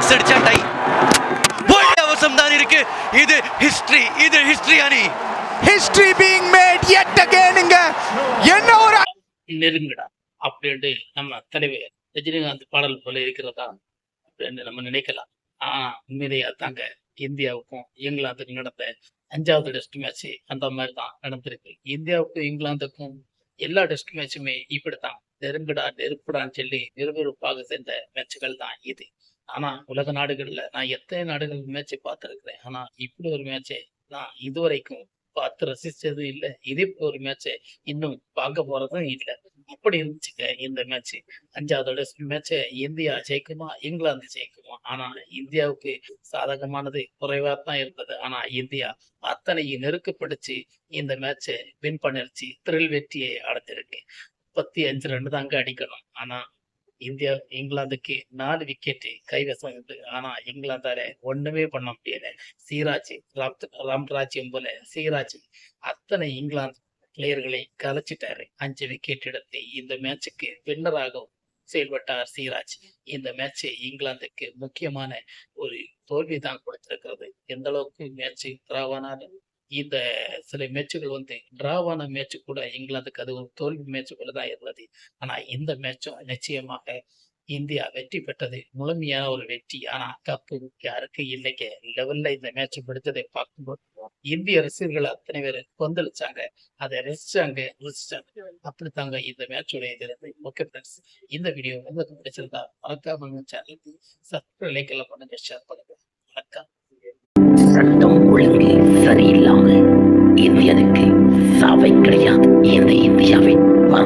Six அடிச்சா tie. அவசரம் தான் இருக்கு. இது ஹிஸ்டரி அணி. History being made yet again. என்ன ஒரு நெருங்குடா அப்படின்ட்டு நம்ம தலைவர் ரஜினிகாந்த் பாடல் போல இருக்கிறதா அப்படின்னு நம்ம நினைக்கலாம். உண்மையிலேயே தாங்க இந்தியாவுக்கும் இங்கிலாந்துக்கும் நடந்த 5வது டெஸ்ட் மேட்ச் அந்த மாதிரி தான் நடந்திருக்கு. இந்தியாவுக்கும் இங்கிலாந்துக்கும் எல்லா டெஸ்ட் மேட்சுமே இப்படித்தான் நெருங்குடா நெருப்புடான்னு சொல்லி விறுவிறுப்பாக சேர்ந்த மேட்சுகள் தான் இது. ஆனா உலக நாடுகள்ல நான் எத்தனை நாடுகள் மேட்சை பார்த்துருக்கிறேன். ஆனா இப்படி ஒரு மேட்சை நான் இதுவரைக்கும் பார்த்து ரசிச்சது இல்லை. இதே ஒரு மேட்சை இன்னும் பார்க்க போறதும் இல்லை. அப்படி இருந்துச்சுங்க இந்த மேட்ச். 5வது மேட்சை இந்தியா ஜெயிக்குமா இங்கிலாந்து ஜெயிக்குமா? ஆனா இந்தியாவுக்கு சாதகமானது குறைவா தான் இருந்தது. ஆனா இந்தியா அத்தனையும் நெருக்கப்படுத்தி இந்த மேட்சை வின் பண்ணிருச்சு. த்ரில் வெற்றியை அடைஞ்சிருக்கு. 35 ரன் தாங்க அடிக்கணும். ஆனா இந்தியா இங்கிலாந்துக்கு 4 விக்கெட்டு கைவசம் உண்டு. ஆனா இங்கிலாந்தால ஒண்ணுமே பண்ண முடியல. சிராஜ் ராம்ராஜ்யம் போல சிராஜ் அத்தனை இங்கிலாந்து பிளேயர்களை கலைச்சிட்டாரு. 5 விக்கெட் எடுத்து இந்த மேட்சுக்கு வின்னராகவும் செயல்பட்டார் சிராஜ். இந்த மேட்ச் இங்கிலாந்துக்கு முக்கியமான ஒரு தோல்வி தான் கொடுத்திருக்கிறது. எந்த அளவுக்கு மேட்ச் டிராவானாலும் இந்த சில மேட்சுகள் டிராவான மேட்ச் கூட இங்கிலாந்துக்கு அது ஒரு தோல்வி மேட்ச் கூட தான் இருந்தது. ஆனா இந்த மேட்சும் நிச்சயமாக இந்தியா வெற்றி பெற்றது. முழுமையான ஒரு வெற்றி. ஆனா கப்பு யாருக்கு இல்லைங்க லெவல்ல இந்த மேட்ச் பிடிச்சதை பார்க்கும்போது இந்திய ரசிகர்கள் அத்தனை பேர் கொந்தளிச்சாங்க. அதை ரசிச்சாங்க. அப்படித்தாங்க இந்த மேட்சோட இது இருந்து. ஓகே ஃப்ரெண்ட்ஸ், இந்த வீடியோ உங்களுக்கு பிடிச்சிருந்தா மறக்காம சேனலுக்கு சப்ஸ்கிரைப் லைக் எல்லாம் பண்ணுங்க, ஷேர் பண்ணுங்க. வணக்கம். சட்டம் ஒழுங்கு சரியில்லாமல் இந்தியனுக்கு சாவை கிடையாது. இந்த இந்தியாவின்